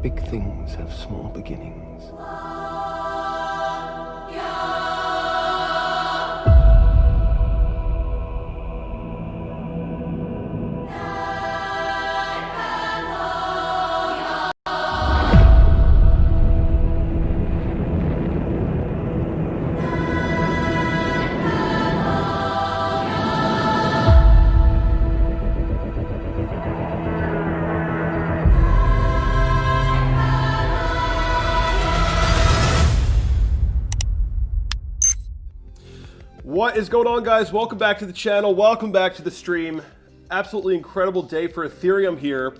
Big things have small beginnings. What is going on, guys? Welcome back to the channel. Welcome back to the stream. Absolutely incredible day for Ethereum here.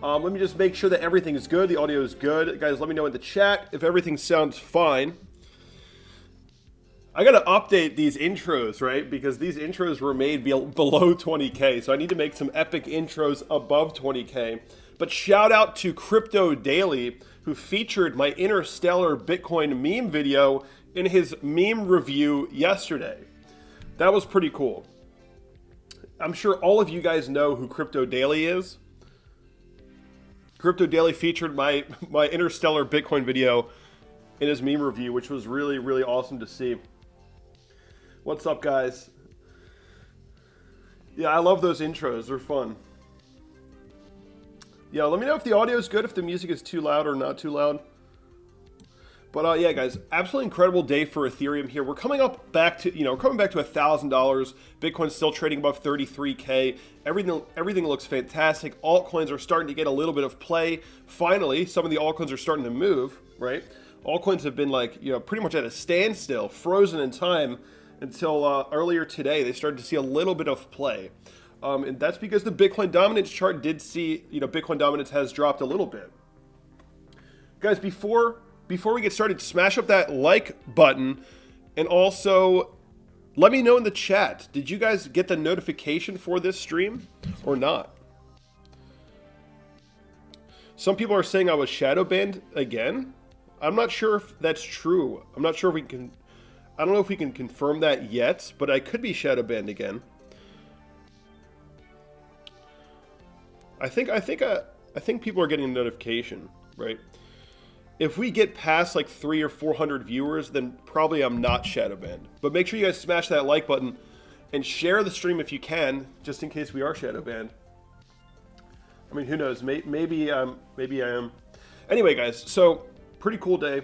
Let me just make sure that everything is good. The audio is good. Guys, let me know in the chat if everything sounds fine. I got to update these intros, right? Because these intros were made below 20K. So I need to make some epic intros above 20K. But shout out to Crypto Daily, who featured my Interstellar Bitcoin meme video in his meme review yesterday. That was pretty cool. I'm sure all of you guys know who Crypto Daily is. Crypto Daily featured my Interstellar Bitcoin video in his meme review, which was really, really awesome to see. What's up, guys? Yeah, I love those intros. They're fun. Yeah, let me know if the audio is good, if the music is too loud or not too loud. But yeah, guys, absolutely incredible day for Ethereum here. We're coming back to $1,000. Bitcoin's still trading above 33K. Everything looks fantastic. Altcoins are starting to get a little bit of play. Finally, some of the altcoins are starting to move, right? Altcoins have been pretty much at a standstill, frozen in time until earlier today. They started to see a little bit of play. And that's because the Bitcoin dominance chart did see, Bitcoin dominance has dropped a little bit. Guys, before we get started, smash up that like button, and also let me know in the chat, did you guys get the notification for this stream or not? Some people are saying I was shadow banned again. I'm not sure if that's true. I'm not sure if I don't know if we can confirm that yet, but I could be shadow banned again. I think people are getting a notification, right? If we get past like 300 or 400 viewers, then probably I'm not shadow banned. But make sure you guys smash that like button and share the stream if you can, just in case we are shadow banned. I mean, who knows? Maybe I am. Anyway, guys, so pretty cool day.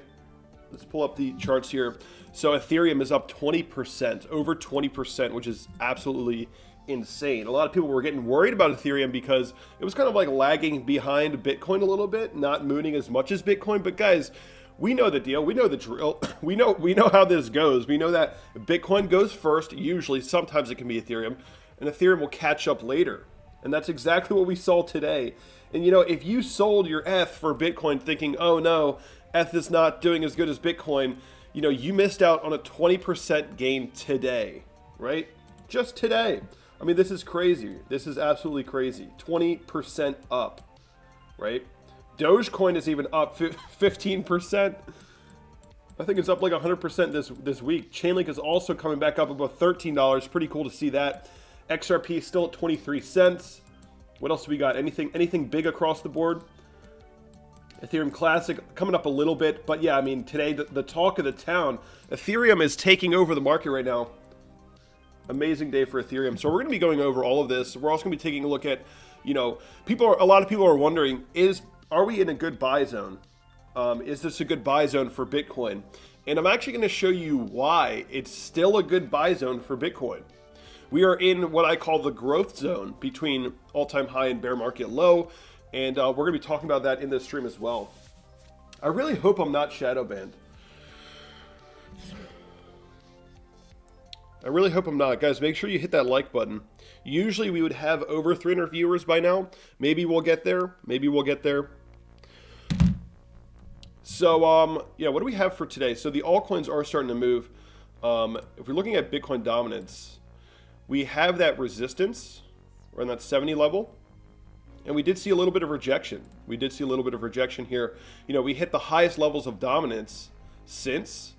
Let's pull up the charts here. So Ethereum is up 20%, over 20%, which is absolutely insane. A lot of people were getting worried about Ethereum because it was kind of like lagging behind Bitcoin a little bit, not mooning as much as Bitcoin. But guys, we know the deal. We know the drill. We know how this goes. We know that Bitcoin goes first. Usually, sometimes it can be Ethereum, and Ethereum will catch up later. And that's exactly what we saw today. And if you sold your ETH for Bitcoin thinking, oh no, ETH is not doing as good as Bitcoin, you missed out on a 20% gain today, right? Just today. I mean, this is crazy. This is absolutely crazy. 20% up, right? Dogecoin is even up 15%. I think it's up like 100% this week. Chainlink is also coming back up above $13. Pretty cool to see that. XRP is still at 23 cents. What else do we got? Anything big across the board? Ethereum Classic coming up a little bit. But yeah, I mean, today, the talk of the town. Ethereum is taking over the market right now. Amazing day for Ethereum. So we're going to be going over all of this. We're also going to be taking a look at, a lot of people are wondering, are we in a good buy zone? Is this a good buy zone for Bitcoin? And I'm actually going to show you why it's still a good buy zone for Bitcoin. We are in what I call the growth zone between all-time high and bear market low. And we're going to be talking about that in this stream as well. I really hope I'm not shadow banned. I really hope I'm not. Guys, make sure you hit that like button. Usually we would have over 300 viewers by now. Maybe we'll get there. Maybe we'll get there. So, yeah, what do we have for today? So the altcoins are starting to move. If we're looking at Bitcoin dominance, we have that resistance around that 70 level. And we did see a little bit of rejection. We did see a little bit of rejection here. We hit the highest levels of dominance since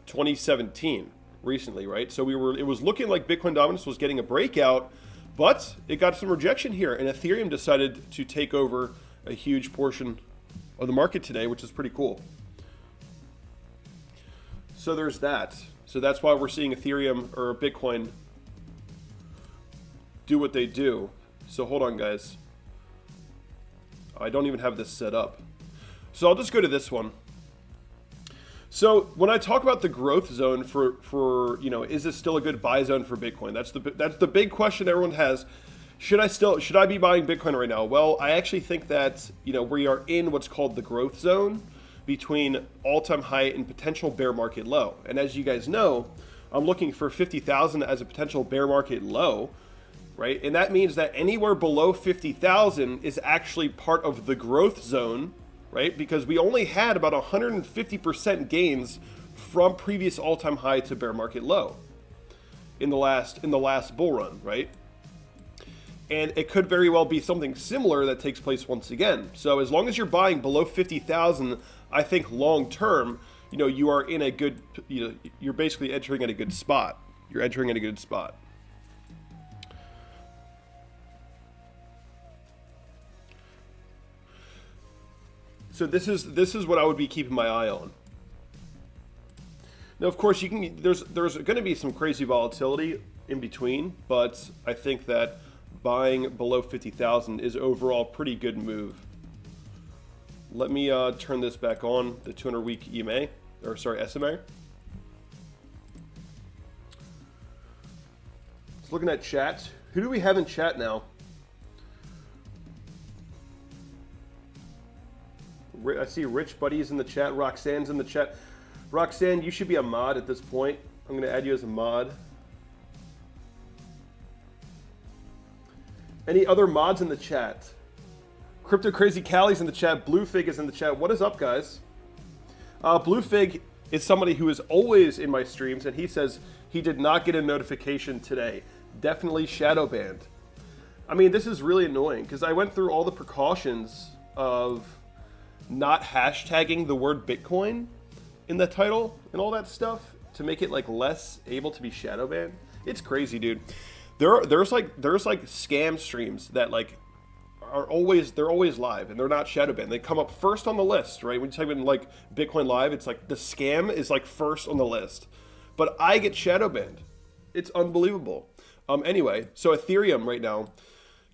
2017. Recently, right? So it was looking like Bitcoin dominance was getting a breakout, but it got some rejection here, and Ethereum decided to take over a huge portion of the market today, which is pretty cool. So there's that. So that's why we're seeing Ethereum or Bitcoin do what they do. So hold on, guys. I don't even have this set up. So I'll just go to this one. So when I talk about the growth zone for you know, is this still a good buy zone for Bitcoin? That's the big question everyone has. Should I be buying Bitcoin right now? Well, I actually think that, you know, we are in what's called the growth zone between all-time high and potential bear market low. And as you guys know, I'm looking for 50,000 as a potential bear market low, right? And that means that anywhere below 50,000 is actually part of the growth zone, right? Because we only had about 150% gains from previous all-time high to bear market low in the last bull run, right? And it could very well be something similar that takes place once again. So as long as you're buying below 50,000, I think long term, you know, you are in a good, you know, you're basically entering at a good spot. You're entering at a good spot. So this is what I would be keeping my eye on. Now, of course, there's going to be some crazy volatility in between, but I think that buying below 50,000 is overall a pretty good move. Let me turn this back on, the 200-week EMA, or sorry, SMA. Just looking at chat. Who do we have in chat now? I see Rich Buddy's in the chat. Roxanne's in the chat. Roxanne, you should be a mod at this point. I'm going to add you as a mod. Any other mods in the chat? Crypto Crazy Callie's in the chat. Bluefig is in the chat. What is up, guys? Bluefig is somebody who is always in my streams, and he says he did not get a notification today. Definitely shadow banned. I mean, this is really annoying because I went through all the precautions of not hashtagging the word Bitcoin in the title and all that stuff to make it like less able to be shadow banned. It's crazy, dude. There's like scam streams that like they're always live and they're not shadow banned. They come up first on the list, right? When you type in like Bitcoin live, it's like the scam is like first on the list, but I get shadow banned. It's unbelievable. Anyway, so Ethereum right now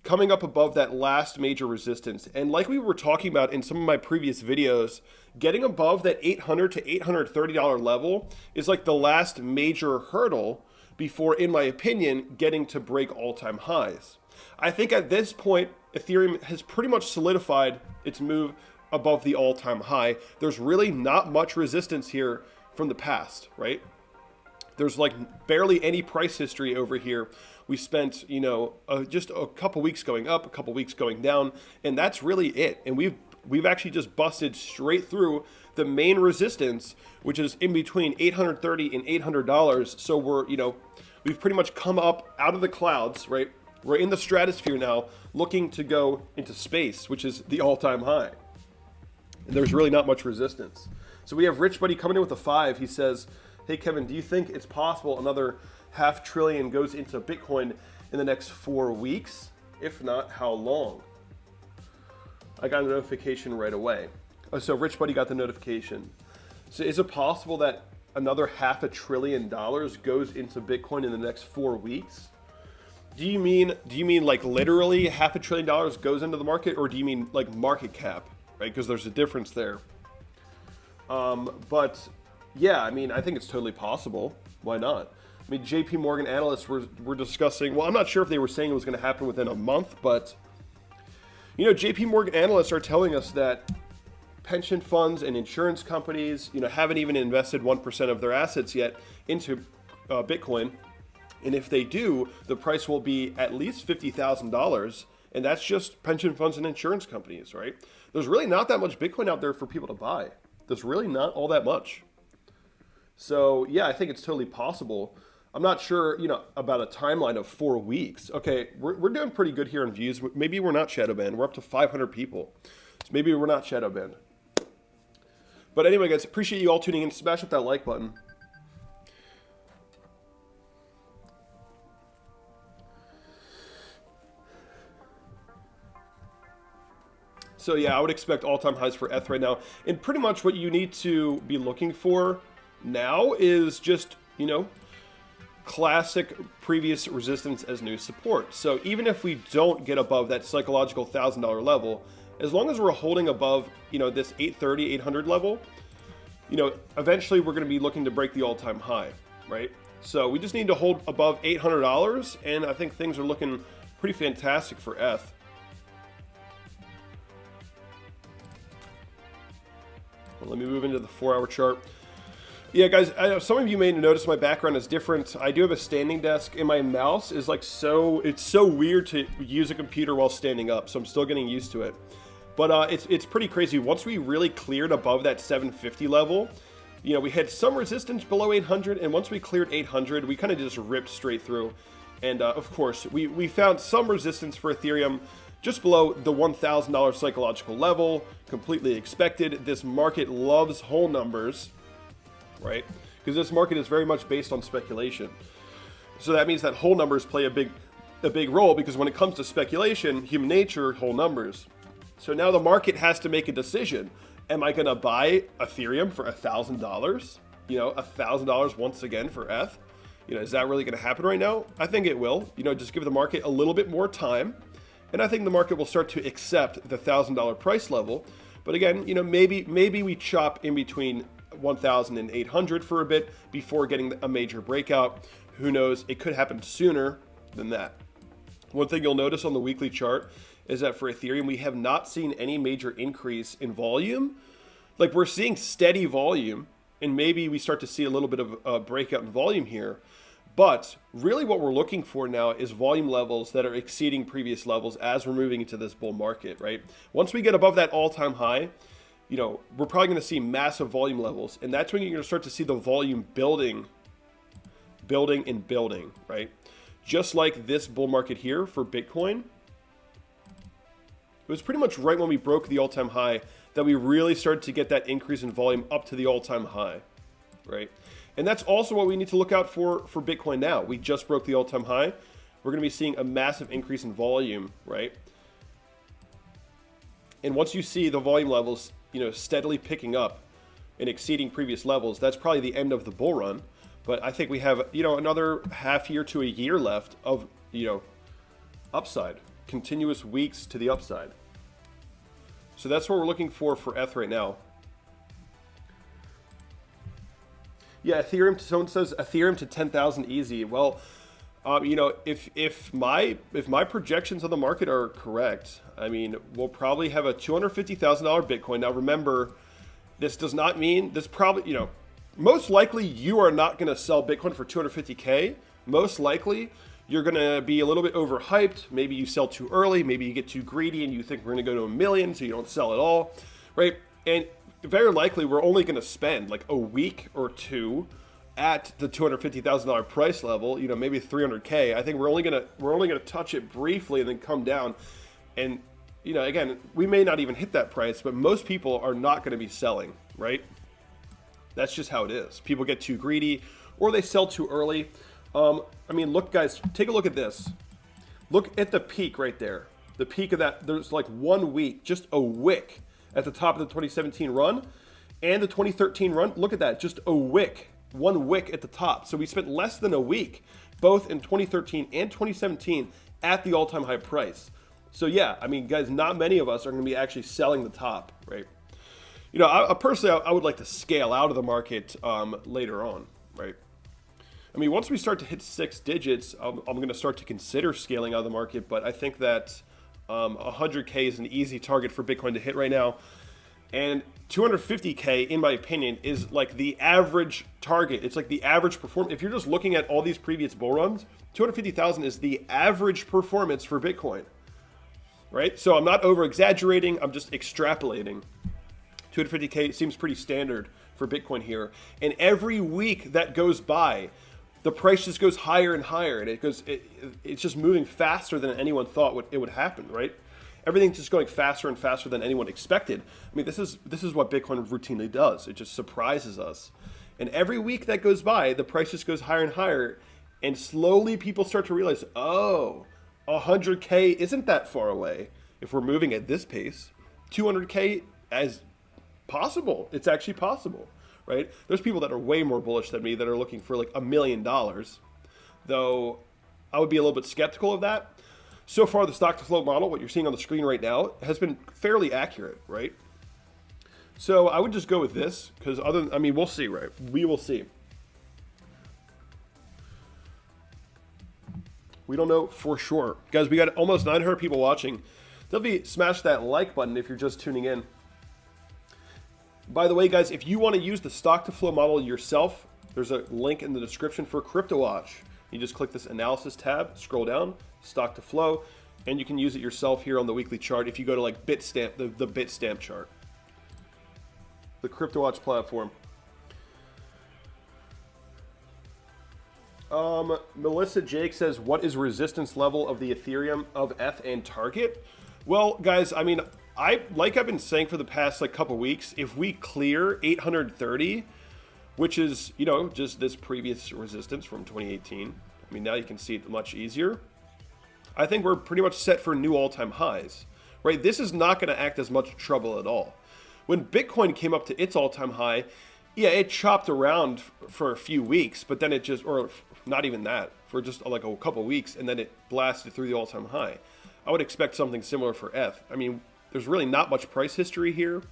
coming up above that last major resistance, and like we were talking about in some of my previous videos, getting above that $800 to $830 level is like the last major hurdle before, in my opinion, getting to break all-time highs. I think at this point, Ethereum has pretty much solidified its move above the all-time high. There's really not much resistance here from the past, right? There's like barely any price history over here. We spent, you know, just a couple weeks going up, a couple weeks going down, and that's really it. And we've actually just busted straight through the main resistance, which is in between $830 and $800. So we're, you know, we've pretty much come up out of the clouds, right? We're in the stratosphere now, looking to go into space, which is the all-time high. And there's really not much resistance. So we have Rich Buddy coming in with a 5. He says, hey, Kevin, do you think it's possible another $500 billion goes into Bitcoin in the next 4 weeks? If not, how long? I got a notification right away. Oh, so Rich Buddy got the notification. So is it possible that another $500 billion goes into Bitcoin in the next 4 weeks? Do you mean like literally $500 billion goes into the market, or do you mean like market cap, right? Because there's a difference there. But yeah, I mean, I think it's totally possible. Why not? I mean, JP Morgan analysts were discussing, well, I'm not sure if they were saying it was going to happen within a month, but, you know, JP Morgan analysts are telling us that pension funds and insurance companies, you know, haven't even invested 1% of their assets yet into Bitcoin. And if they do, the price will be at least $50,000. And that's just pension funds and insurance companies, right? There's really not that much Bitcoin out there for people to buy. There's really not all that much. So yeah, I think it's totally possible. I'm not sure, you know, about a timeline of 4 weeks. Okay, we're doing pretty good here in views. Maybe we're not shadow banned. We're up to 500 people. So maybe we're not shadow banned. But anyway, guys, appreciate you all tuning in. Smash up that like button. So yeah, I would expect all-time highs for ETH right now. And pretty much what you need to be looking for now is just, you know, classic previous resistance as new support. So even if we don't get above that psychological $1,000 level, as long as we're holding above, you know, this 830, 800 level, you know, eventually we're going to be looking to break the all-time high, right? So we just need to hold above $800, and I think things are looking pretty fantastic for ETH. Well, let me move into the 4-hour chart. Yeah, guys, I know some of you may notice my background is different. I do have a standing desk, and my mouse is like it's so weird to use a computer while standing up, so I'm still getting used to it. But it's pretty crazy. Once we really cleared above that 750 level, you know, we had some resistance below 800, and once we cleared 800, we kind of just ripped straight through. And of course, we found some resistance for Ethereum just below the $1,000 psychological level. Completely expected. This market loves whole numbers, right? Because this market is very much based on speculation. So that means that whole numbers play a big role, because when it comes to speculation, human nature, whole numbers. So now the market has to make a decision. Am I going to buy Ethereum for $1,000? You know, $1,000 once again for ETH? You know, is that really going to happen right now? I think it will. You know, just give the market a little bit more time. And I think the market will start to accept the $1,000 price level. But again, you know, maybe we chop in between 1,000 and 800 for a bit before getting a major breakout. Who knows? It could happen sooner than that. One thing you'll notice on the weekly chart is that for Ethereum, we have not seen any major increase in volume. Like, we're seeing steady volume, and maybe we start to see a little bit of a breakout in volume here. But really what we're looking for now is volume levels that are exceeding previous levels as we're moving into this bull market, right? Once we get above that all-time high, you know, we're probably going to see massive volume levels, and that's when you're going to start to see the volume building, right? Just like this bull market here for Bitcoin. It was pretty much right when we broke the all-time high that we really started to get that increase in volume up to the all-time high, right? And that's also what we need to look out for Bitcoin now. We just broke the all-time high. We're going to be seeing a massive increase in volume, right? And once you see the volume levels, you know, steadily picking up and exceeding previous levels, that's probably the end of the bull run. But I think we have, you know, another half year to a year left of, you know, upside. Continuous weeks to the upside. So that's what we're looking for ETH right now. Yeah, Ethereum. Someone says Ethereum to 10,000 easy. Well, you know, if my projections of the market are correct, I mean, we'll probably have a $250,000 Bitcoin. Now, remember, this does not mean this probably, you know, most likely you are not going to sell Bitcoin for 250K. Most likely you're going to be a little bit overhyped. Maybe you sell too early. Maybe you get too greedy and you think we're going to go to 1 million, so you don't sell at all, right? And very likely we're only going to spend like a week or two at the $250,000 price level. You know, maybe 300K. I think we're only gonna touch it briefly and then come down. And you know, again, we may not even hit that price, but most people are not going to be selling, right? That's just how it is. People get too greedy or they sell too early. I mean, look, guys, take a look at this. Look at the peak right there. The peak of that, there's like 1 week, just a wick at the top of the 2017 run and the 2013 run. Look at that, just a wick, 1 wick at the top. So we spent less than a week, both in 2013 and 2017 at the all-time high price. So yeah, I mean, guys, not many of us are going to be actually selling the top, right? You know, I personally, I would like to scale out of the market later on, right? I mean, once we start to hit 6 digits, I'm going to start to consider scaling out of the market, but I think that 100K is an easy target for Bitcoin to hit right now. And 250K, in my opinion, is like the average target. It's like the average performance. If you're just looking at all these previous bull runs, 250,000 is the average performance for Bitcoin, right? So I'm not over exaggerating. I'm just extrapolating. 250K seems pretty standard for Bitcoin here. And every week that goes by, the price just goes higher and higher, and it's just moving faster than anyone thought it would happen, right? Everything's just going faster and faster than anyone expected. I mean, this is what Bitcoin routinely does. It just surprises us. And every week that goes by, the price just goes higher and higher, and slowly people start to realize, oh, 100K isn't that far away if we're moving at this pace. 200K as possible. It's actually possible, right? There's people that are way more bullish than me that are looking for like $1 million, though I would be a little bit skeptical of that. So far, the stock to flow model, what you're seeing on the screen right now, has been fairly accurate, right? So I would just go with this because we'll see, right? We will see. We don't know for sure. Guys, we got almost 900 people watching. Definitely smash that like button if you're just tuning in. By the way, guys, if you want to use the stock to flow model yourself, there's a link in the description for Cryptowatch. You just click this analysis tab, scroll down, stock to flow, and you can use it yourself here on the weekly chart if you go to like Bitstamp, the Bitstamp chart. The Cryptowatch platform. Melissa Jake says, what is resistance level of the Ethereum of ETH and target? Well, guys, I mean, I've been saying for the past like couple weeks, if we clear 830, which is, you know, just this previous resistance from 2018, I mean, now you can see it much easier. I think we're pretty much set for new all-time highs, right? This is not going to act as much trouble at all. When Bitcoin came up to its all-time high, yeah, it chopped around for a few weeks, but then it just, or not even that, for just like a couple weeks, and then it blasted through the all-time high. I would expect something similar for ETH. I mean, there's really not much price history here,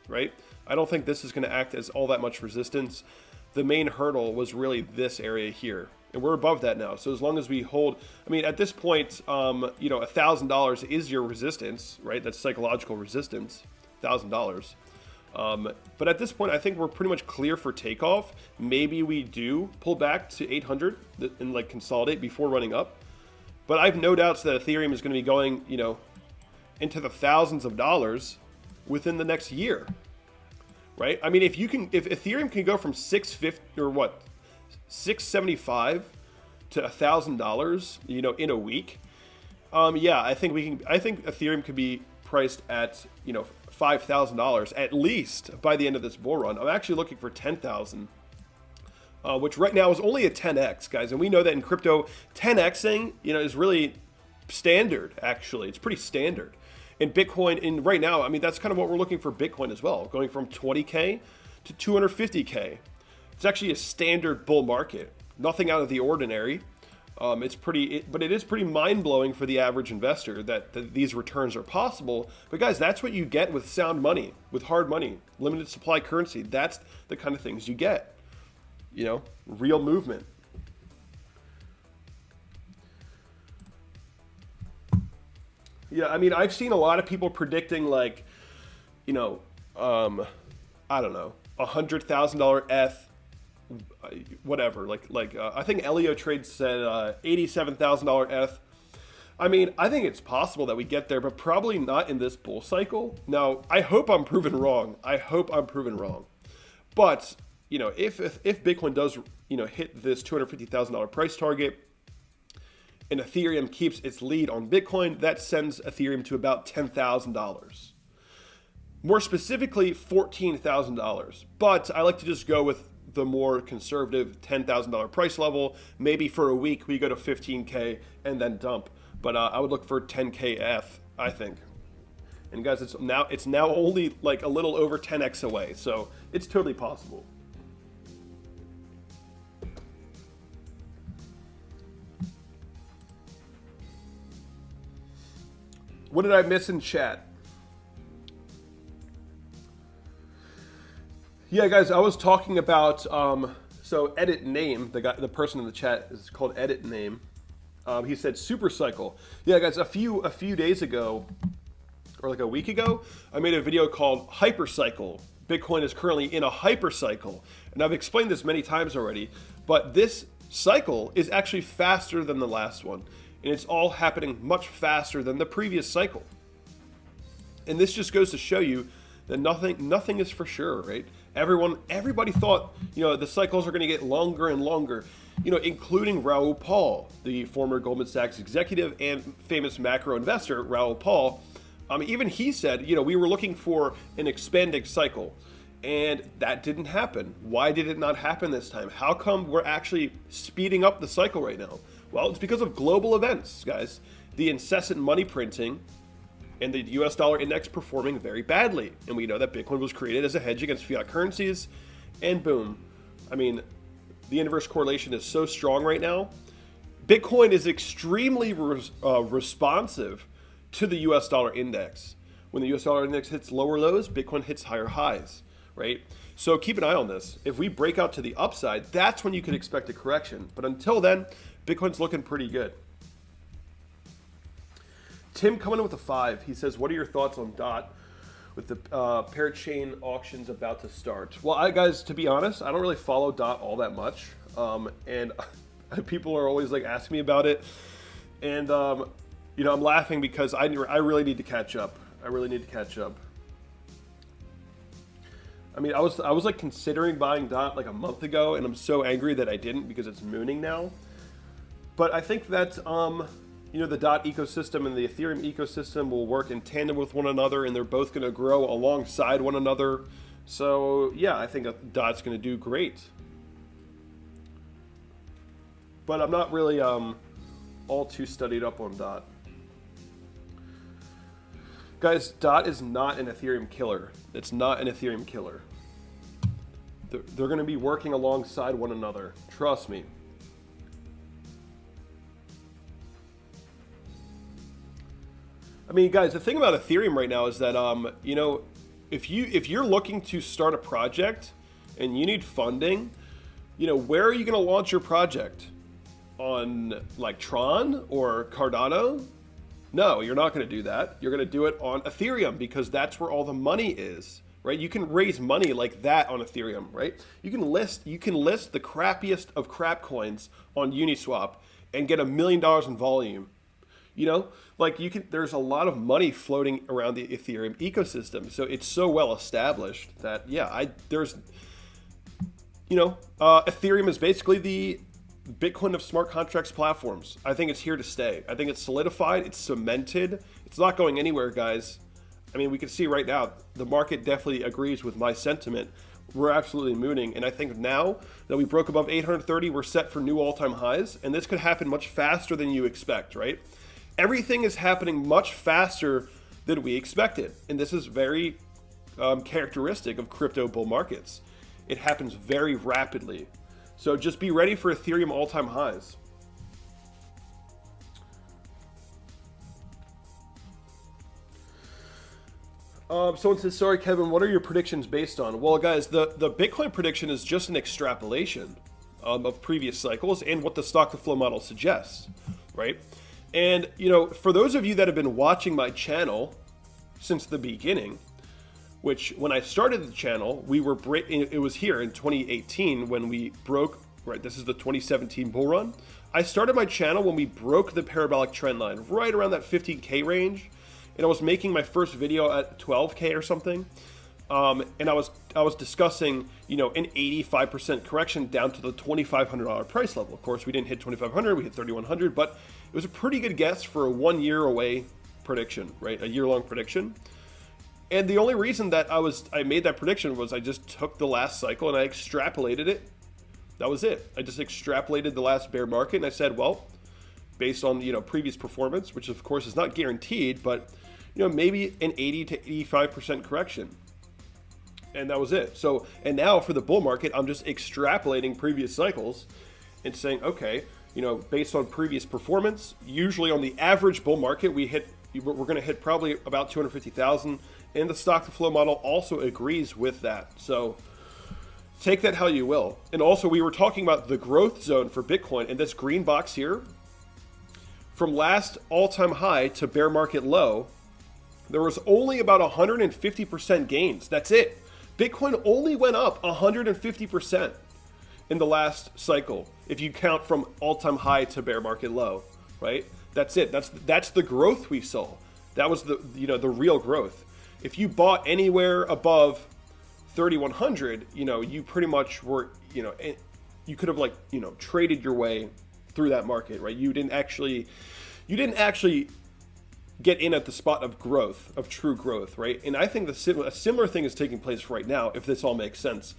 right? I don't think this is going to act as all that much resistance. The main hurdle was really this area here, and we're above that now. So as long as we hold, I mean, at this point, you know, $1,000 is your resistance, right? That's psychological resistance, $1,000. But at this point, I think we're pretty much clear for takeoff. Maybe we do pull back to 800 and like consolidate before running up. But I have no doubts that Ethereum is going to be going, you know, into the thousands of dollars within the next year, right? I mean, if Ethereum can go from 650 or what, 675 to $1,000, you know, in a week, yeah, I think Ethereum could be priced at, you know, $5,000 at least by the end of this bull run. I'm actually looking for 10,000, which right now is only a 10x, guys, and we know that in crypto, 10xing, you know, is really standard. Actually, it's pretty standard. In Bitcoin, in right now, I mean, that's kind of what we're looking for Bitcoin as well, going from 20K to 250K. It's actually a standard bull market, nothing out of the ordinary. But it is pretty mind-blowing for the average investor that these returns are possible. But guys, that's what you get with sound money, with hard money, limited supply currency. That's the kind of things you get, you know, real movement. Yeah, I mean, I've seen a lot of people predicting like, you know, I don't know, $100,000 ETH, whatever. Like I think Elio Trade said $87,000 ETH. I mean, I think it's possible that we get there, but probably not in this bull cycle. Now, I hope I'm proven wrong. But you know, if Bitcoin does, you know, hit this $250,000 price target, and Ethereum keeps its lead on Bitcoin, that sends Ethereum to about $10,000. More specifically, $14,000. But I like to just go with the more conservative $10,000 price level. Maybe for a week we go to 15K and then dump. But I would look for 10K ETH, I think. And guys, it's now only like a little over 10x away, so it's totally possible. What did I miss in chat? Yeah, guys, I was talking about so edit name. The person in the chat is called edit name. He said super cycle. Yeah, guys, a few days ago, or like a week ago, I made a video called hypercycle. Bitcoin is currently in a hypercycle, and I've explained this many times already. But this cycle is actually faster than the last one. And it's all happening much faster than the previous cycle. And this just goes to show you that nothing is for sure, right? Everybody thought, you know, the cycles are going to get longer and longer, you know, including Raoul Pal, the former Goldman Sachs executive and famous macro investor, Raoul Pal. Even he said, you know, we were looking for an expanding cycle, and that didn't happen. Why did it not happen this time? How come we're actually speeding up the cycle right now? Well, it's because of global events, guys. The incessant money printing and the US dollar index performing very badly. And we know that Bitcoin was created as a hedge against fiat currencies, and boom. I mean, the inverse correlation is so strong right now. Bitcoin is extremely responsive to the US dollar index. When the US dollar index hits lower lows, Bitcoin hits higher highs, right? So keep an eye on this. If we break out to the upside, that's when you can expect a correction. But until then, Bitcoin's looking pretty good. Tim coming in with a 5. He says, what are your thoughts on DOT with the parachain auctions about to start? Well, guys, to be honest, I don't really follow DOT all that much. And people are always like asking me about it. And, you know, I'm laughing because I really need to catch up. I really need to catch up. I mean, I was like considering buying DOT like a month ago, and I'm so angry that I didn't because it's mooning now. But I think that, you know, the DOT ecosystem and the Ethereum ecosystem will work in tandem with one another, and they're both going to grow alongside one another. So, yeah, I think that DOT's going to do great. But I'm not really all too studied up on DOT. Guys, DOT is not an Ethereum killer. It's not an Ethereum killer. They're going to be working alongside one another. Trust me. I mean, guys, the thing about Ethereum right now is that, you know, if you're looking to start a project and you need funding, you know, where are you going to launch your project? On like Tron or Cardano? No, you're not going to do that. You're going to do it on Ethereum because that's where all the money is, right? You can raise money like that on Ethereum, right? You can list the crappiest of crap coins on Uniswap and get $1 million in volume. You know, like there's a lot of money floating around the Ethereum ecosystem. So it's so well established that, yeah, Ethereum is basically the Bitcoin of smart contracts platforms. I think it's here to stay. I think it's solidified. It's cemented. It's not going anywhere, guys. I mean, we can see right now, the market definitely agrees with my sentiment. We're absolutely mooning. And I think now that we broke above 830, we're set for new all-time highs. And this could happen much faster than you expect, right? Everything is happening much faster than we expected. And this is very characteristic of crypto bull markets. It happens very rapidly. So just be ready for Ethereum all-time highs. Someone says, sorry, Kevin, what are your predictions based on? Well, guys, the Bitcoin prediction is just an extrapolation of previous cycles and what the stock-to-flow model suggests, right? And, you know, for those of you that have been watching my channel since the beginning, which when I started the channel, it was here in 2018 when we broke, right, this is the 2017 bull run. I started my channel when we broke the parabolic trend line, right around that 15K range. And I was making my first video at 12K or something. And I was discussing, you know, an 85% correction down to the $2,500 price level. Of course, we didn't hit 2,500, we hit 3,100, but it was a pretty good guess for a 1 year away prediction, right? A year-long prediction. And the only reason that I made that prediction was I just took the last cycle and I extrapolated it. That was it. I just extrapolated the last bear market and I said, well, based on, you know, previous performance, which of course is not guaranteed, but, you know, maybe an 80 to 85% correction. And that was it. So, and now for the bull market, I'm just extrapolating previous cycles and saying, okay, you know, based on previous performance, usually on the average bull market, we're going to hit probably about 250,000. And the stock-to-flow model also agrees with that. So take that how you will. And also, we were talking about the growth zone for Bitcoin. And this green box here, from last all-time high to bear market low, there was only about 150% gains. That's it. Bitcoin only went up 150% in the last cycle, if you count from all-time high to bear market low, right? That's it. That's the growth we saw. That was the real growth. If you bought anywhere above 3,100, you know, you pretty much were, you know, you could have like, you know, traded your way through that market, right? You didn't actually get in at the spot of growth, of true growth, right? And I think a similar thing is taking place right now, if this all makes sense.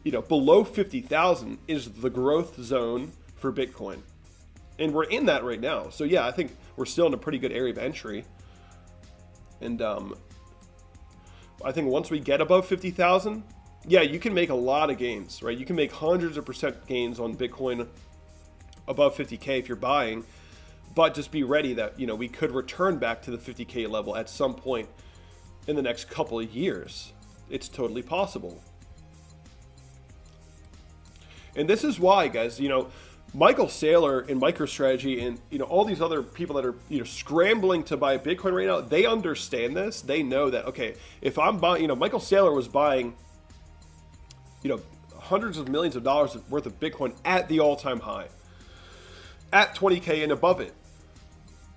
You know, below 50,000 is the growth zone for Bitcoin. And we're in that right now. So yeah, I think we're still in a pretty good area of entry. And I think once we get above 50,000, yeah, you can make a lot of gains, right? You can make hundreds of % gains on Bitcoin above 50K if you're buying, but just be ready that, you know, we could return back to the 50K level at some point in the next couple of years. It's totally possible. And this is why, guys, you know, Michael Saylor in MicroStrategy and, you know, all these other people that are, you know, scrambling to buy Bitcoin right now, they understand this. They know that, okay, if I'm buying, you know, Michael Saylor was buying, you know, hundreds of millions of dollars worth of Bitcoin at the all-time high, at 20K and above it,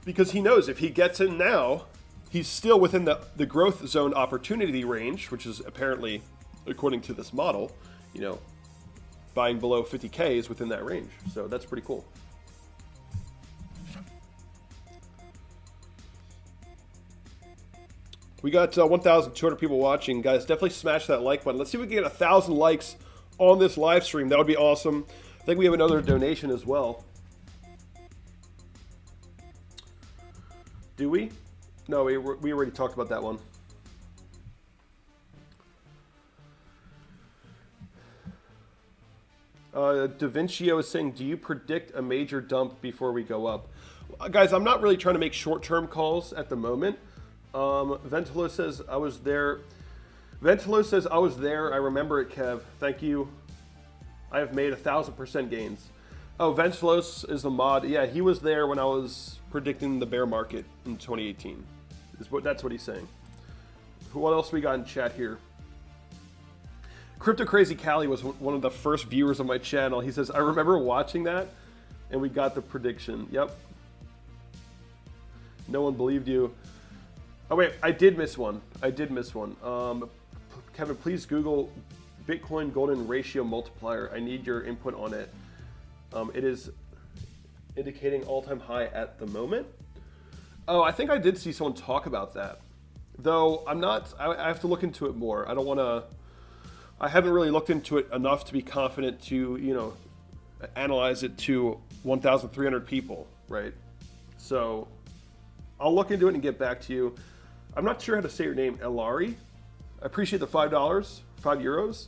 because he knows if he gets in now, he's still within the growth zone opportunity range, which is apparently, according to this model, you know, buying below 50K is within that range. So that's pretty cool. We got 1,200 people watching. Guys, definitely smash that like button. Let's see if we can get 1,000 likes on this live stream. That would be awesome. I think we have another donation as well. Do we? No, we already talked about that one. Da Vincio is saying, do you predict a major dump before we go up? Guys, I'm not really trying to make short-term calls at the moment. Ventilo says, I was there. Ventilo says, I was there. I remember it, Kev. Thank you. I have made 1,000% gains. Oh, Ventilos is the mod. Yeah, he was there when I was predicting the bear market in 2018. That's what he's saying. What else we got in chat here? Crypto Crazy Callie was one of the first viewers on my channel. He says, I remember watching that, and we got the prediction. Yep. No one believed you. Oh, wait, I did miss one. Kevin, please Google Bitcoin golden ratio multiplier. I need your input on it. It is indicating all-time high at the moment. Oh, I think I did see someone talk about that. Though I'm not, I have to look into it more. I haven't really looked into it enough to be confident to, you know, analyze it to 1,300 people, right? So I'll look into it and get back to you. I'm not sure how to say your name, Elari. I appreciate the $5, €5.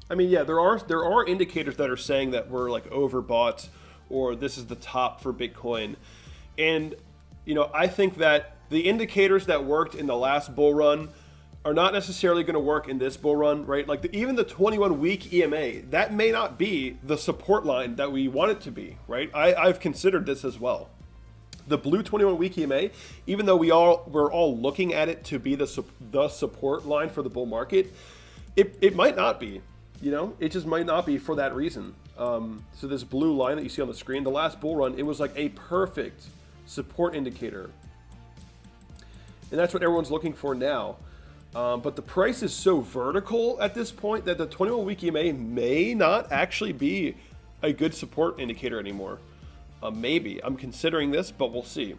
I mean, yeah, there are indicators that are saying that we're like overbought or this is the top for Bitcoin. And, you know, I think that the indicators that worked in the last bull run are not necessarily going to work in this bull run, right? Like even the 21-week EMA, that may not be the support line that we want it to be, right? I've considered this as well. The blue 21-week EMA, even though we're all looking at it to be the support line for the bull market, it might not be, you know? It just might not be for that reason. So this blue line that you see on the screen, the last bull run, it was like a perfect support indicator. And that's what everyone's looking for now. But the price is so vertical at this point that the 21-week EMA may not actually be a good support indicator anymore. Maybe. I'm considering this, but we'll see.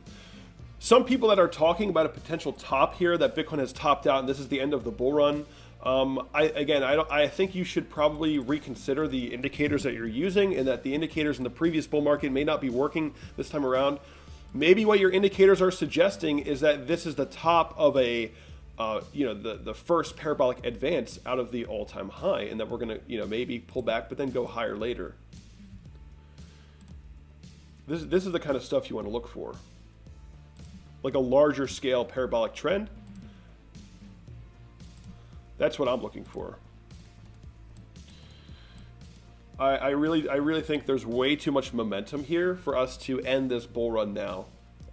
Some people that are talking about a potential top here, that Bitcoin has topped out and this is the end of the bull run. I think you should probably reconsider the indicators that you're using, and that the indicators in the previous bull market may not be working this time around. Maybe what your indicators are suggesting is that this is the top of a, the first parabolic advance out of the all-time high, and that we're going to, maybe pull back, but then go higher later. This is the kind of stuff you want to look for. Like a larger scale parabolic trend. That's what I'm looking for. I really think there's way too much momentum here for us to end this bull run now.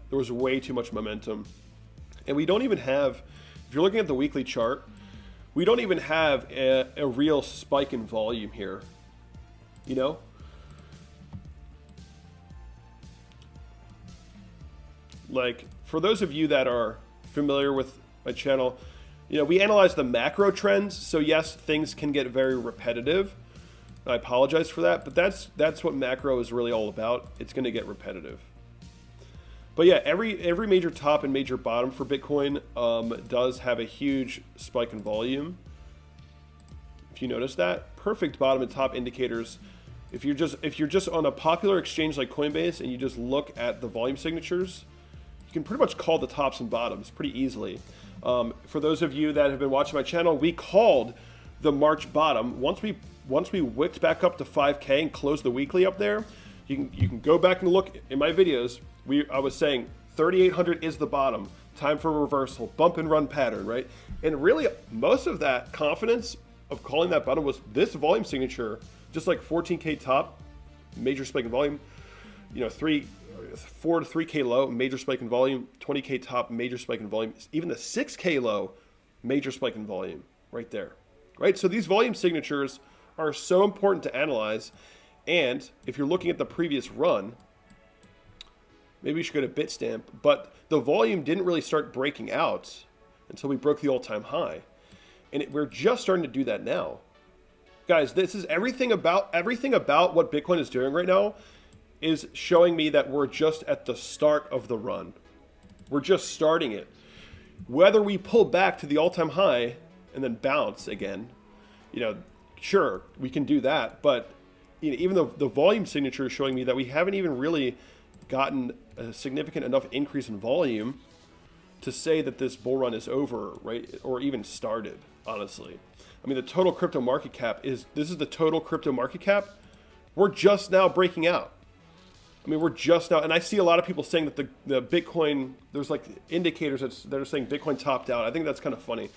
There was way too much momentum. And we don't even have, if you're looking at the weekly chart, we don't even have a real spike in volume here. You know? Like, for those of you that are familiar with my channel, we analyze the macro trends. So yes, things can get very repetitive. I apologize for that, but that's what macro is really all about. It's going to get repetitive. But yeah, every major top and major bottom for Bitcoin does have a huge spike in volume. If you notice that, perfect bottom and top indicators If you're just on a popular exchange like Coinbase and you just look at the volume signatures, you can pretty much call the tops and bottoms pretty easily. For those of you that have been watching my channel, we called the March bottom. Once we wicked back up to 5K and closed the weekly up there, you can go back and look in my videos. I was saying 3,800 is the bottom. Time for a reversal, bump and run pattern, right? And really, most of that confidence of calling that bottom was this volume signature, just like 14K top, major spike in volume, 4 to 3K low, major spike in volume, 20K top, major spike in volume, even the 6K low, major spike in volume, right there, right? So these volume signatures are so important to analyze, and if you're looking at the previous run, maybe you should go to Bitstamp, but the volume didn't really start breaking out until we broke the all-time high. And we're just starting to do that now. Guys, this is everything about what Bitcoin is doing right now is showing me that we're just at the start of the run. We're just starting it. Whether we pull back to the all-time high and then bounce again, sure, we can do that, but even though the volume signature is showing me that we haven't even really gotten a significant enough increase in volume to say that this bull run is over, right? Or even started, honestly. I mean, the total crypto market cap this is the total crypto market cap. We're just now breaking out. I mean, we're just now, and I see a lot of people saying that the Bitcoin, there's like indicators that are saying Bitcoin topped out. I think that's kind of funny.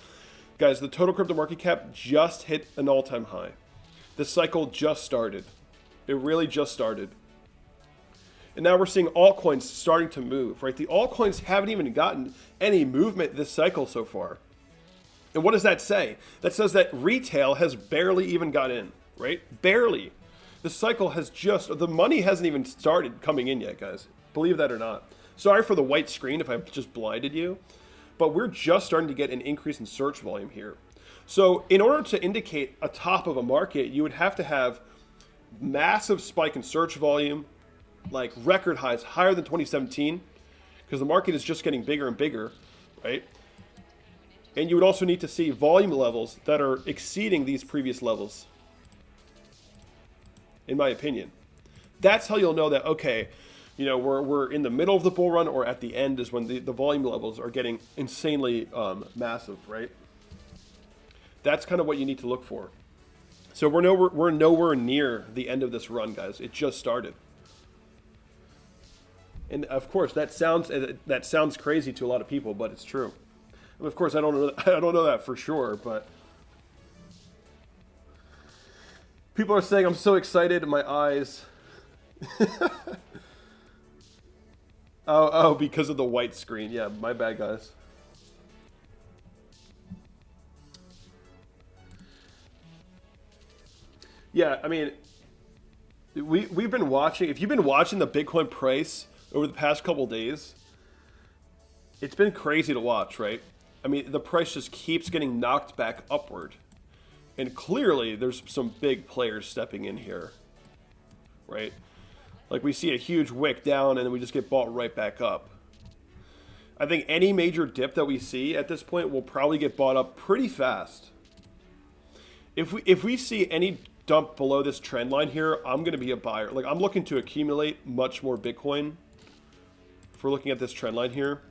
Guys, the total crypto market cap just hit an all-time high. The cycle just started. It really just started. And now we're seeing altcoins starting to move, right? The altcoins haven't even gotten any movement this cycle so far. And what does that say? That says that retail has barely even got in, right? Barely. The cycle has the money hasn't even started coming in yet, guys. Believe that or not. Sorry for the white screen if I've just blinded you, but we're just starting to get an increase in search volume here. So in order to indicate a top of a market, you would have to have massive spike in search volume, like record highs, higher than 2017, because the market is just getting bigger and bigger, right? And you would also need to see volume levels that are exceeding these previous levels, in my opinion. That's how you'll know that, okay, we're in the middle of the bull run, or at the end is when the volume levels are getting insanely massive, right? That's kind of what you need to look for. So we're nowhere near the end of this run, guys. It just started. And of course, that sounds crazy to a lot of people, but it's true. And of course, I don't know that for sure, but people are saying I'm so excited in my eyes. oh, because of the white screen. Yeah, my bad, guys. Yeah, I mean, we've been watching. If you've been watching the Bitcoin price over the past couple days, it's been crazy to watch, right? I mean, the price just keeps getting knocked back upward. And clearly, there's some big players stepping in here, right? Like, we see a huge wick down, and then we just get bought right back up. I think any major dip that we see at this point will probably get bought up pretty fast. If we see any dump below this trend line here, I'm going to be a buyer. Like, I'm looking to accumulate much more Bitcoin. If we're looking at this trend line here,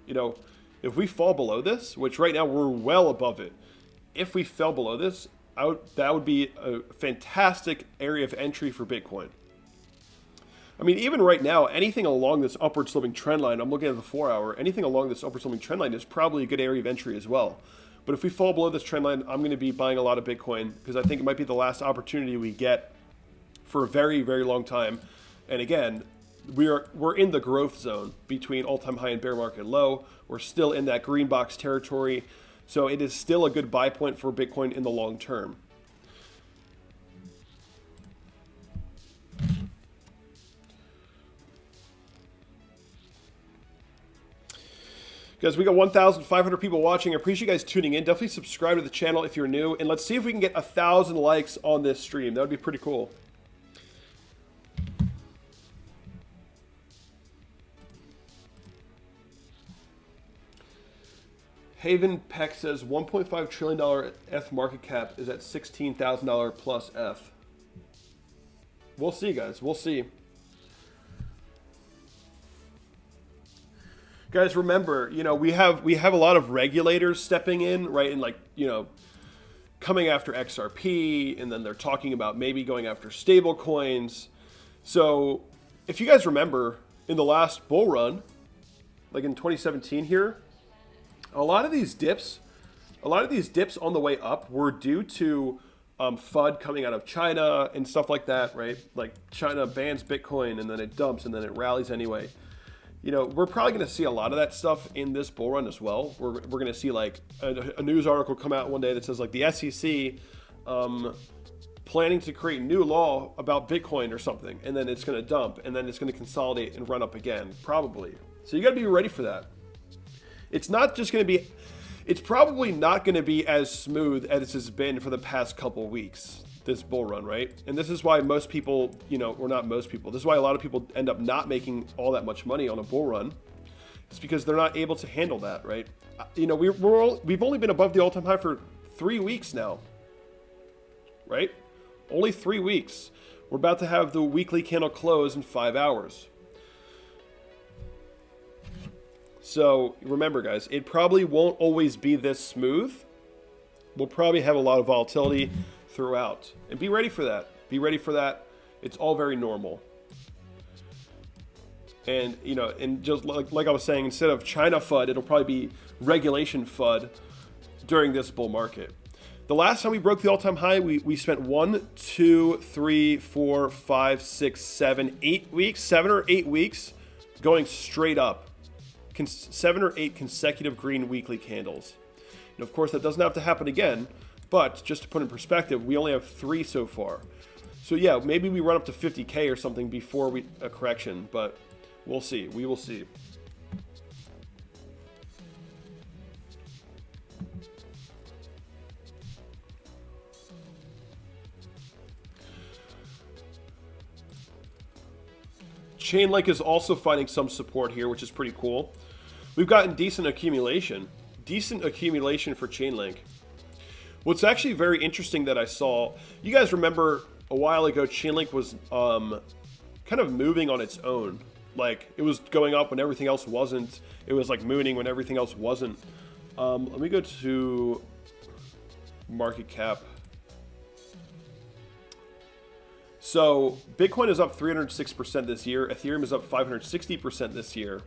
if we fall below this, which right now we're well above it, if we fell below this, that would be a fantastic area of entry for Bitcoin. I mean, even right now, anything along this upward sloping trend line, I'm looking at the 4 hour, anything along this upward sloping trend line is probably a good area of entry as well. But if we fall below this trend line, I'm going to be buying a lot of Bitcoin because I think it might be the last opportunity we get for a very, very long time. And again, we're in the growth zone between all-time high and bear market low. We're still in that green box territory. So it is still a good buy point for Bitcoin in the long term. Guys, we got 1,500 people watching. I appreciate you guys tuning in. Definitely subscribe to the channel if you're new. And let's see if we can get 1,000 likes on this stream. That would be pretty cool. Haven Peck says $1.5 trillion F market cap is at $16,000 plus F. We'll see, guys. We'll see. Guys, remember, you know, we have a lot of regulators stepping in, right? And like, you know, coming after XRP, and then they're talking about maybe going after stable coins. So if you guys remember in the last bull run, like in 2017 here, a lot of these dips on the way up were due to FUD coming out of China and stuff like that, right? Like China bans Bitcoin and then it dumps and then it rallies anyway. You know, we're probably going to see a lot of that stuff in this bull run as well. We're going to see like a news article come out one day that says like the SEC planning to create new law about Bitcoin or something, and then it's going to dump, and then it's going to consolidate and run up again, probably. So you got to be ready for that. It's not just going to be, it's probably not going to be as smooth as it has been for the past couple weeks, this bull run, right? And this is why most people, you know, or not most people, this is why a lot of people end up not making all that much money on a bull run. It's because they're not able to handle that, right? You know, we've only been above the all-time high for 3 weeks now, right? Only 3 weeks. We're about to have the weekly candle close in 5 hours. So remember, guys, it probably won't always be this smooth. We'll probably have a lot of volatility throughout, and be ready for that. Be ready for that. It's all very normal. And you know, and just like I was saying, instead of China FUD, it'll probably be regulation FUD during this bull market. The last time we broke the all-time high, we spent 1, 2, 3, 4, 5, 6, 7, 8 weeks, 7 or 8 weeks going straight up. 7 or 8 consecutive green weekly candles. And of course, that doesn't have to happen again. But just to put in perspective, we only have 3 so far. So yeah, maybe we run up to 50K or something before a correction, but we'll see. We will see. Chainlink is also finding some support here, which is pretty cool. We've gotten decent accumulation for Chainlink. What's actually very interesting that I saw, you guys remember a while ago, Chainlink was kind of moving on its own. Like, it was going up when everything else wasn't. It was like mooning when everything else wasn't. Let me go to market cap. So Bitcoin is up 306% this year. Ethereum is up 560% this year.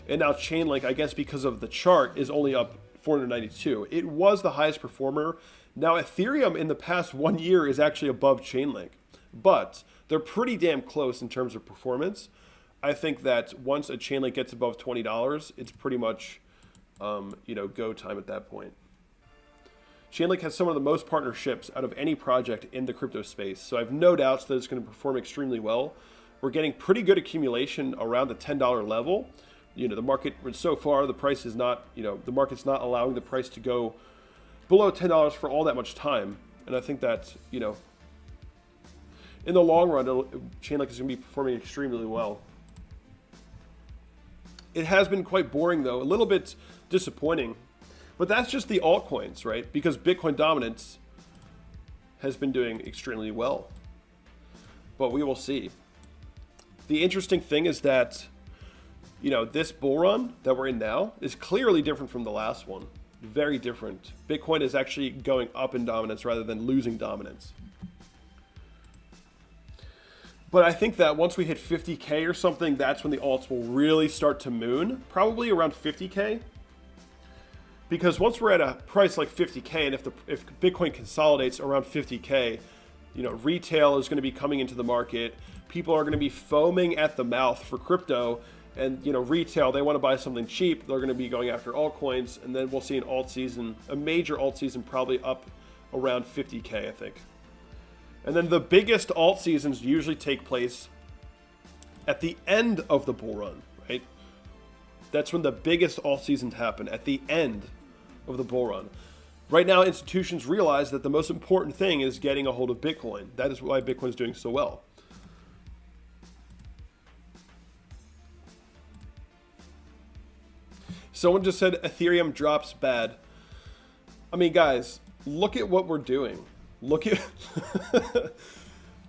And now Chainlink, I guess because of the chart, is only up 492. It was the highest performer. Now Ethereum in the past 1 year is actually above Chainlink, but they're pretty damn close in terms of performance. I think that once a Chainlink gets above $20, it's pretty much, you know, go time at that point. Chainlink has some of the most partnerships out of any project in the crypto space, so I have no doubts that it's going to perform extremely well. We're getting pretty good accumulation around the $10 level. You know, the market, so far, the price is not, you know, the market's not allowing the price to go below $10 for all that much time. And I think that, you know, in the long run, Chainlink is going to be performing extremely well. It has been quite boring, though, a little bit disappointing. But that's just the altcoins, right? Because Bitcoin dominance has been doing extremely well. But we will see. The interesting thing is that, you know, this bull run that we're in now is clearly different from the last one. Very different. Bitcoin is actually going up in dominance rather than losing dominance. But I think that once we hit 50K or something, that's when the alts will really start to moon. Probably around 50K. Because once we're at a price like 50K, and if Bitcoin consolidates around 50K, you know, retail is going to be coming into the market. People are going to be foaming at the mouth for crypto. And, you know, retail, they want to buy something cheap. They're going to be going after altcoins. And then we'll see an alt season, a major alt season, probably up around 50K, I think. And then the biggest alt seasons usually take place at the end of the bull run, right? That's when the biggest alt seasons happen, at the end of the bull run. Right now, institutions realize that the most important thing is getting a hold of Bitcoin. That is why Bitcoin is doing so well. Someone just said Ethereum drops bad. I mean, guys, look at what we're doing. Look at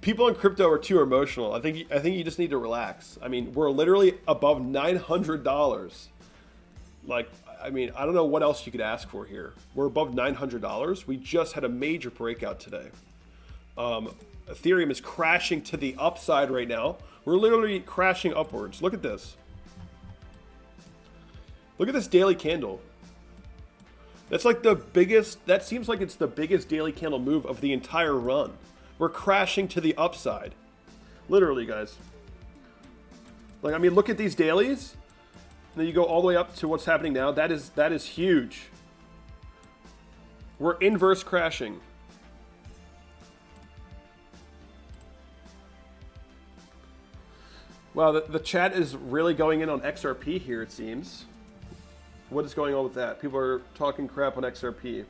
People in crypto are too emotional. I think you just need to relax. I mean, we're literally above $900. Like, I mean, I don't know what else you could ask for here. We're above $900. We just had a major breakout today. Ethereum is crashing to the upside right now. We're literally crashing upwards. Look at this. Look at this daily candle. That's like the biggest, that seems like it's the biggest daily candle move of the entire run. We're crashing to the upside. Literally, guys. Like, I mean, look at these dailies. And then you go all the way up to what's happening now. That is huge. We're inverse crashing. Wow, the chat is really going in on XRP here, it seems. What is going on with that? People are talking crap on XRP.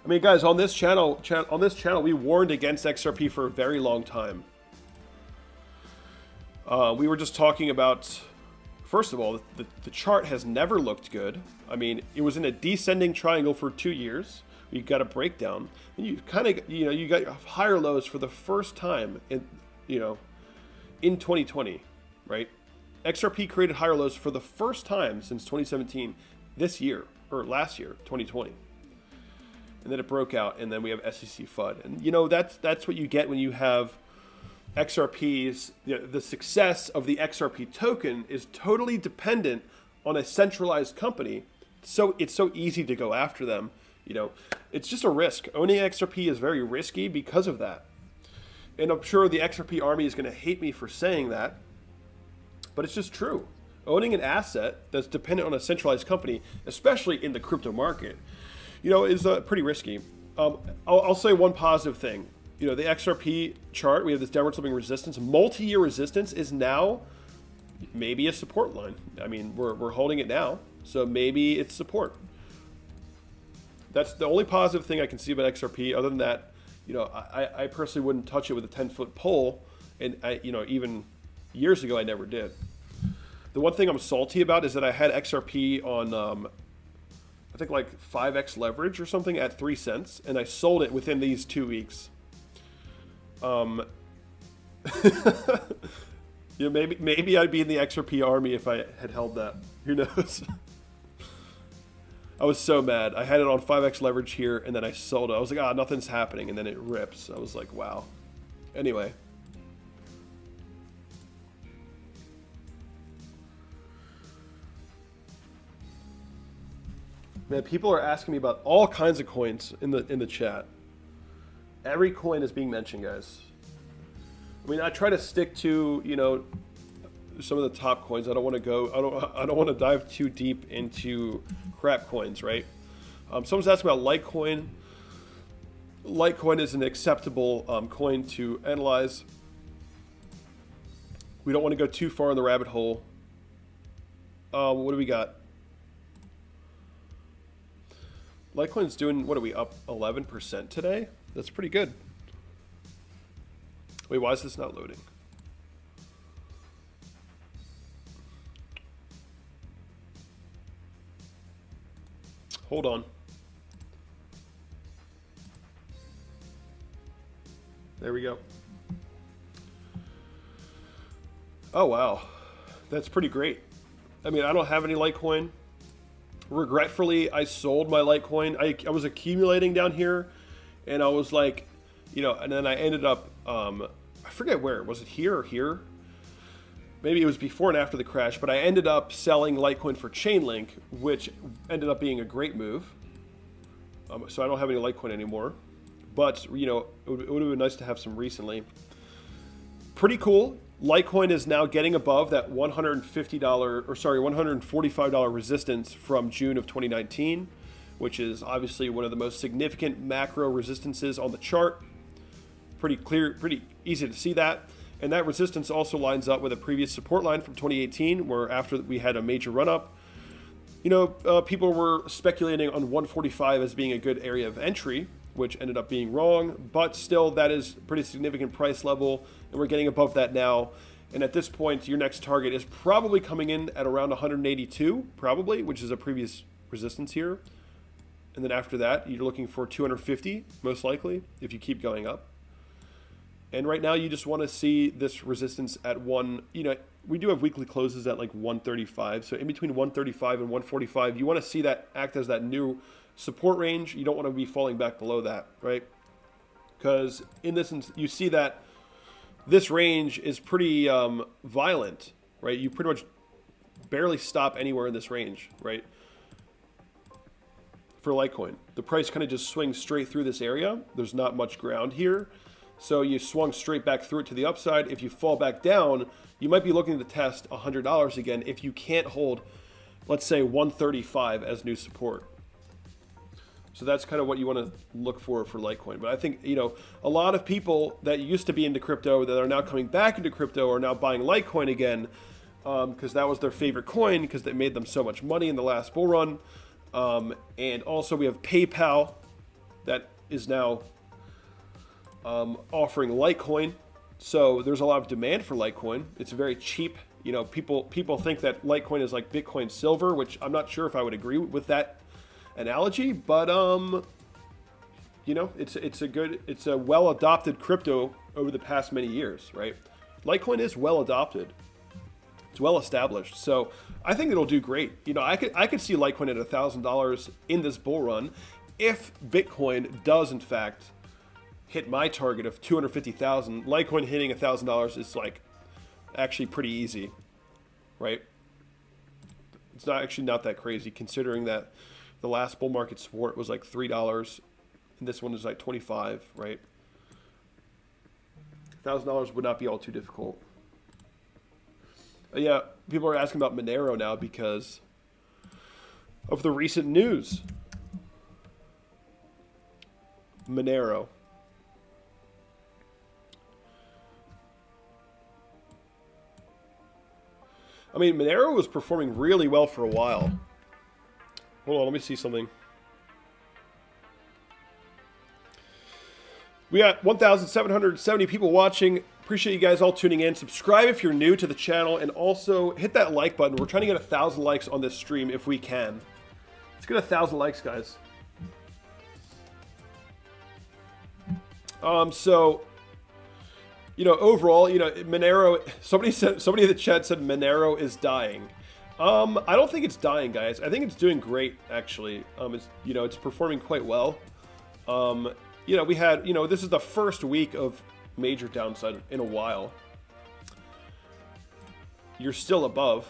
I mean, guys, on this channel, we warned against XRP for a very long time. We were just talking about, first of all, the chart has never looked good. I mean, it was in a descending triangle for 2 years. You got a breakdown, and you kind of, you got higher lows for the first time in, in 2020, right? XRP created higher lows for the first time since 2017, this year, or last year, 2020. And then it broke out, and then we have SEC FUD. And, that's what you get when you have XRPs. The success of the XRP token is totally dependent on a centralized company. So it's so easy to go after them. It's just a risk. Owning XRP is very risky because of that. And I'm sure the XRP army is going to hate me for saying that, but it's just true. Owning an asset that's dependent on a centralized company, especially in the crypto market, is pretty risky. I'll say one positive thing. The XRP chart, we have this downward sloping resistance. Multi-year resistance is now maybe a support line. I mean, we're holding it now, so maybe it's support. That's the only positive thing I can see about XRP. Other than that, I personally wouldn't touch it with a 10-foot pole, and even years ago I never did. The one thing I'm salty about is that I had XRP on, I think like 5x leverage or something at 3 cents, and I sold it within these 2 weeks. Maybe I'd be in the XRP army if I had held that. Who knows? I was so mad. I had it on 5x leverage here, and then I sold it. I was like, nothing's happening, and then it rips. I was like, wow. Anyway. Man, people are asking me about all kinds of coins in the chat. Every coin is being mentioned, guys. I mean, I try to stick to, some of the top coins. I don't want to go. I don't want to dive too deep into crap coins, right? Someone's asking about Litecoin. Litecoin is an acceptable coin to analyze. We don't want to go too far in the rabbit hole. What do we got? Litecoin's doing, what are we, up 11% today? That's pretty good. Wait, why is this not loading? Hold on. There we go. Oh, wow. That's pretty great. I mean, I don't have any Litecoin. Regretfully, I sold my Litecoin. I was accumulating down here, and I was like, and then I ended up, I forget where. Was it here or here? Maybe it was before and after the crash, but I ended up selling Litecoin for Chainlink, which ended up being a great move. So I don't have any Litecoin anymore. But, it would have been nice to have some recently. Pretty cool. Litecoin is now getting above that $145 resistance from June of 2019, which is obviously one of the most significant macro resistances on the chart. Pretty clear, pretty easy to see that. And that resistance also lines up with a previous support line from 2018, where after we had a major run-up, people were speculating on 145 as being a good area of entry, which ended up being wrong, but still that is a pretty significant price level, and we're getting above that now. And at this point, your next target is probably coming in at around 182, probably, which is a previous resistance here. And then after that, you're looking for 250, most likely, if you keep going up. And right now you just want to see this resistance at one, we do have weekly closes at like 135. So in between 135 and 145, you want to see that act as that new support range. You don't want to be falling back below that, right? Because in this, you see that this range is pretty violent, right? You pretty much barely stop anywhere in this range, right? For Litecoin, the price kind of just swings straight through this area. There's not much ground here. So you swung straight back through it to the upside. If you fall back down, you might be looking to test $100 again if you can't hold, let's say, 135 as new support. So that's kind of what you want to look for Litecoin. But I think, a lot of people that used to be into crypto that are now coming back into crypto are now buying Litecoin again because that was their favorite coin because they made them so much money in the last bull run. And also we have PayPal that is now offering Litecoin. So there's a lot of demand for Litecoin. It's very cheap. People think that Litecoin is like Bitcoin silver, which I'm not sure if I would agree with that analogy, but it's a well adopted crypto over the past many years, right? Litecoin is well adopted. It's well established. So I think it'll do great. I could see Litecoin at $1,000 in this bull run if Bitcoin does in fact hit my target of 250,000. Litecoin hitting $1,000 is like actually pretty easy, right? It's not that crazy considering that the last bull market support was like $3 and this one is like 25, right? $1,000 would not be all too difficult. Yeah, people are asking about Monero now because of the recent news. Monero. I mean, Monero was performing really well for a while. Hold on, let me see something. We got 1,770 people watching. Appreciate you guys all tuning in. Subscribe if you're new to the channel, and also hit that like button. We're trying to get 1,000 likes on this stream if we can. Let's get 1,000 likes, guys. Overall, Monero. Somebody in the chat said Monero is dying. I don't think it's dying, guys. I think it's doing great, actually. It's performing quite well. We had, this is the first week of major downside in a while. You're still above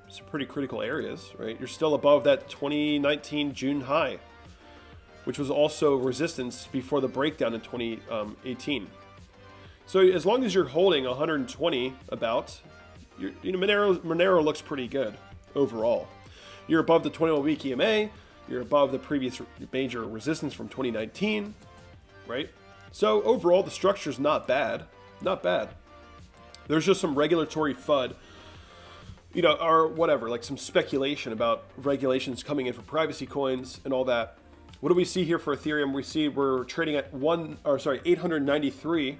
some pretty critical areas, right? You're still above that 2019 June high, which was also resistance before the breakdown in 2018. So as long as you're holding 120 about, Monero looks pretty good overall. You're above the 21-week EMA. You're above the previous major resistance from 2019, right? So overall, the structure's not bad. Not bad. There's just some regulatory FUD, or whatever, like some speculation about regulations coming in for privacy coins and all that. What do we see here for Ethereum? We see we're trading at 893.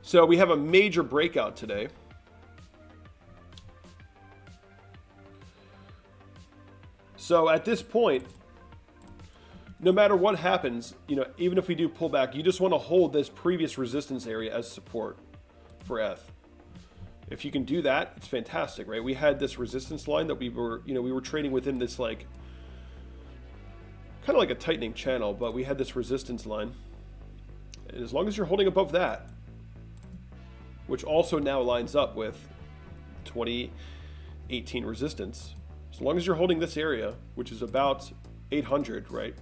So we have a major breakout today. So at this point, no matter what happens, even if we do pull back, you just want to hold this previous resistance area as support for ETH. If you can do that, it's fantastic, right? We had this resistance line that we were trading within this like kind of like a tightening channel, but we had this resistance line. And as long as you're holding above that, which also now lines up with 2018 resistance, as long as you're holding this area, which is about 800, right?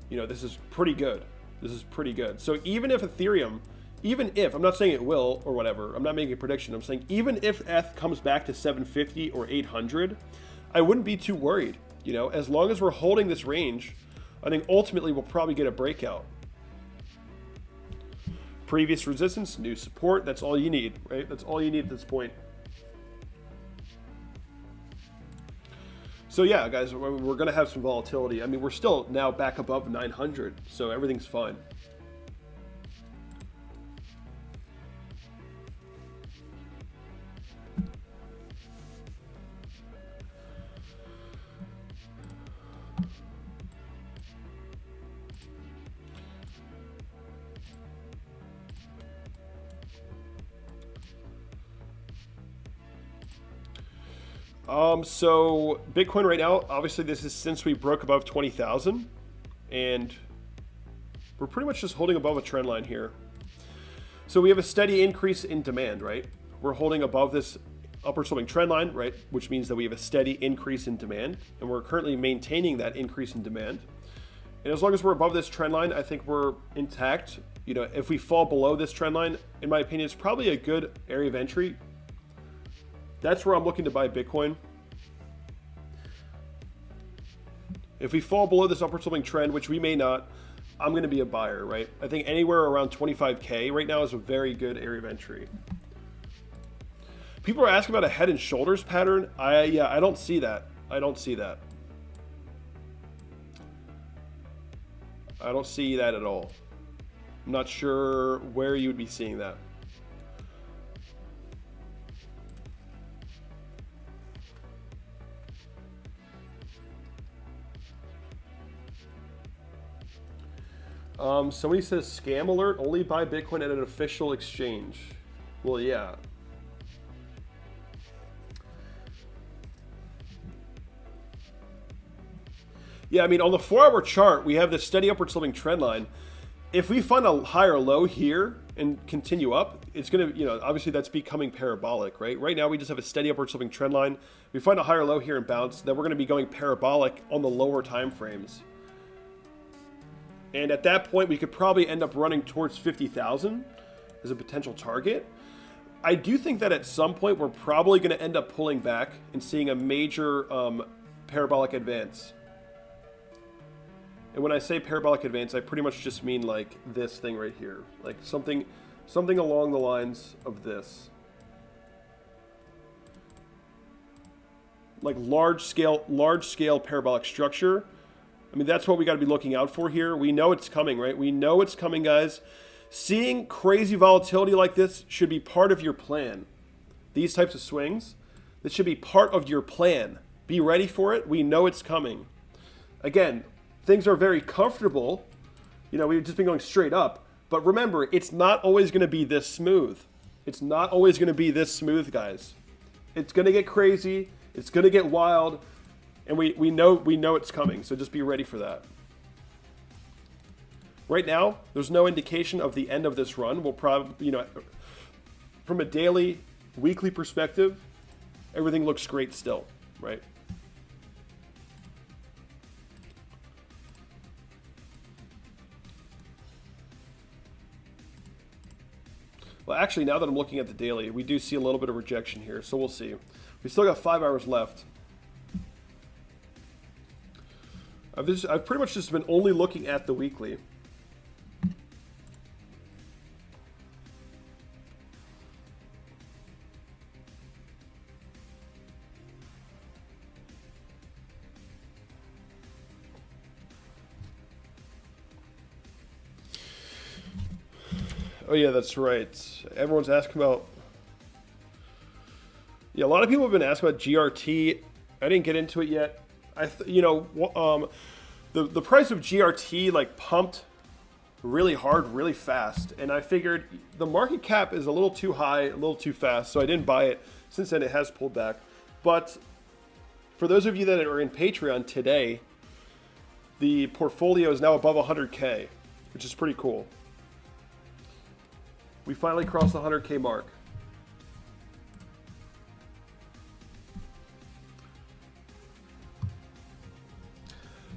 This is pretty good. This is pretty good. So even if Ethereum, I'm not saying it will or whatever, I'm not making a prediction, I'm saying even if ETH comes back to 750 or 800, I wouldn't be too worried. As long as we're holding this range, I think ultimately we'll probably get a breakout. Previous resistance, new support, that's all you need, right? That's all you need at this point. So yeah, guys, we're going to have some volatility. I mean, we're still now back above 900, so everything's fine. So Bitcoin right now, obviously this is since we broke above 20,000, and we're pretty much just holding above a trend line here. So we have a steady increase in demand, right? We're holding above this upward sloping trend line, right? Which means that we have a steady increase in demand, and we're currently maintaining that increase in demand. And as long as we're above this trend line, I think we're intact. You know, if we fall below this trend line, in my opinion, it's probably a good area of entry. That's where I'm looking to buy Bitcoin. If we fall below this upward sloping trend, which we may not, I'm going to be a buyer, right? I think anywhere around 25K right now is a very good area of entry. People are asking about a head and shoulders pattern. Yeah, I don't see that. I don't see that. I don't see that at all. I'm not sure where you would be seeing that. Somebody says scam alert, only buy Bitcoin at an official exchange. Well, yeah. Yeah, I mean, on the 4-hour chart, we have this steady upward sloping trend line. If we find a higher low here and continue up, it's going to, you know, obviously that's becoming parabolic, right? Right now, we just have a steady upward sloping trend line. We find a higher low here and bounce, then we're going to be going parabolic on the lower time frames. And at that point, we could probably end up running towards 50,000 as a potential target. I do think that at some point, we're probably going to end up pulling back and seeing a major parabolic advance. And when I say parabolic advance, I pretty much just mean like this thing right here. Like something along the lines of this. Like large scale parabolic structure. I mean, that's what we got to be looking out for here. We know it's coming, right? We know it's coming, guys. Seeing crazy volatility like this should be part of your plan. These types of swings, this should be part of your plan. Be ready for it. We know it's coming. Again, things are very comfortable. You know, we've just been going straight up. But remember, it's not always going to be this smooth. It's not always going to be this smooth, guys. It's going to get crazy. It's going to get wild. And we know it's coming, so just be ready for that. Right now, there's no indication of the end of this run. We'll probably, you know, from a daily, weekly perspective, everything looks great still, right? Well, actually, now that I'm looking at the daily, we do see a little bit of rejection here, so we'll see. We still got 5 hours left. I've pretty much just been only looking at the weekly. Oh yeah, that's right. Everyone's asking about... Yeah, a lot of people have been asking about GRT. I didn't get into it yet. The price of GRT like pumped really hard, really fast, and I figured the market cap is a little too high, a little too fast, so I didn't buy it. Since then, it has pulled back. But for those of you that are in Patreon today, the portfolio is now above 100K, which is pretty cool. We finally crossed the 100K mark.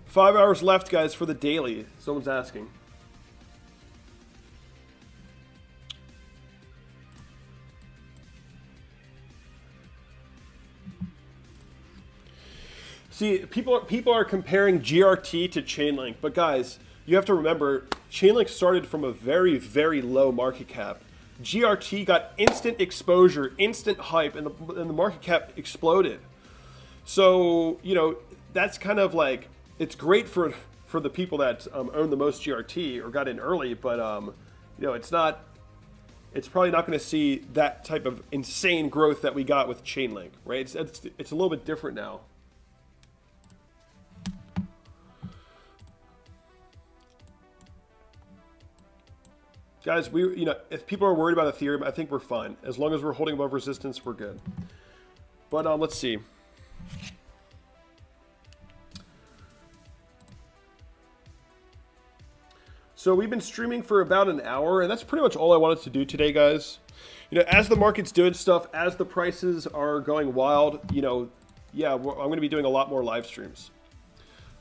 Five hours left, guys, for the daily. Someone's asking. See, people are comparing GRT to Chainlink, but guys, you have to remember, Chainlink started from a very, very low market cap. GRT got instant exposure, instant hype, and the market cap exploded. So, you know, that's kind of like, it's great for the people that own the most GRT or got in early, but you know, it's probably not going to see that type of insane growth that we got with Chainlink, right? It's a little bit different now. Guys, if people are worried about Ethereum, I think we're fine. As long as we're holding above resistance, we're good. But let's see. So we've been streaming for about an hour, and that's pretty much all I wanted to do today, guys. You know, as the market's doing stuff, as the prices are going wild, you know, yeah, I'm going to be doing a lot more live streams.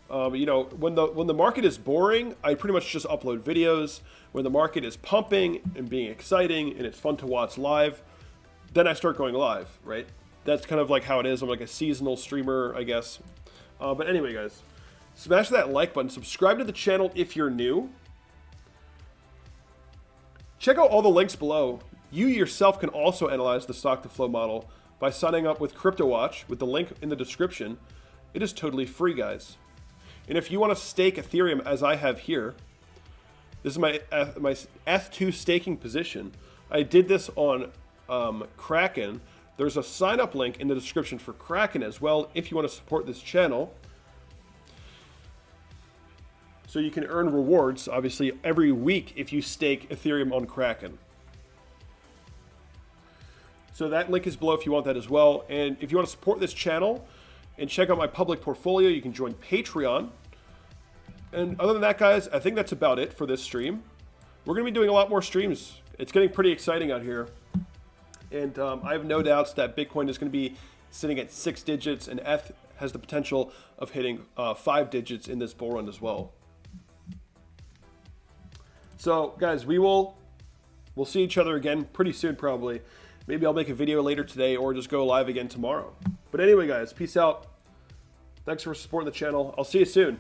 You know, when the market is boring, I pretty much just upload videos. When the market is pumping and being exciting and it's fun to watch live, then I start going live, right? That's kind of like how it is. I'm like a seasonal streamer, I guess. But anyway, guys, smash that like button. Subscribe to the channel if you're new. Check out all the links below. You yourself can also analyze the stock-to-flow model by signing up with Cryptowatch with the link in the description. It is totally free, guys. And if you want to stake Ethereum, as I have here, this is my F2 staking position. I did this on Kraken. There's a sign-up link in the description for Kraken as well if you want to support this channel. So you can earn rewards, obviously, every week if you stake Ethereum on Kraken. So that link is below if you want that as well. And if you want to support this channel and check out my public portfolio, you can join Patreon. And other than that, guys, I think that's about it for this stream. We're going to be doing a lot more streams. It's getting pretty exciting out here. And I have no doubts that Bitcoin is going to be sitting at 6 digits, and ETH has the potential of hitting 5 digits in this bull run as well. So, guys, we'll see each other again pretty soon, probably. Maybe I'll make a video later today or just go live again tomorrow. But anyway, guys, peace out. Thanks for supporting the channel. I'll see you soon.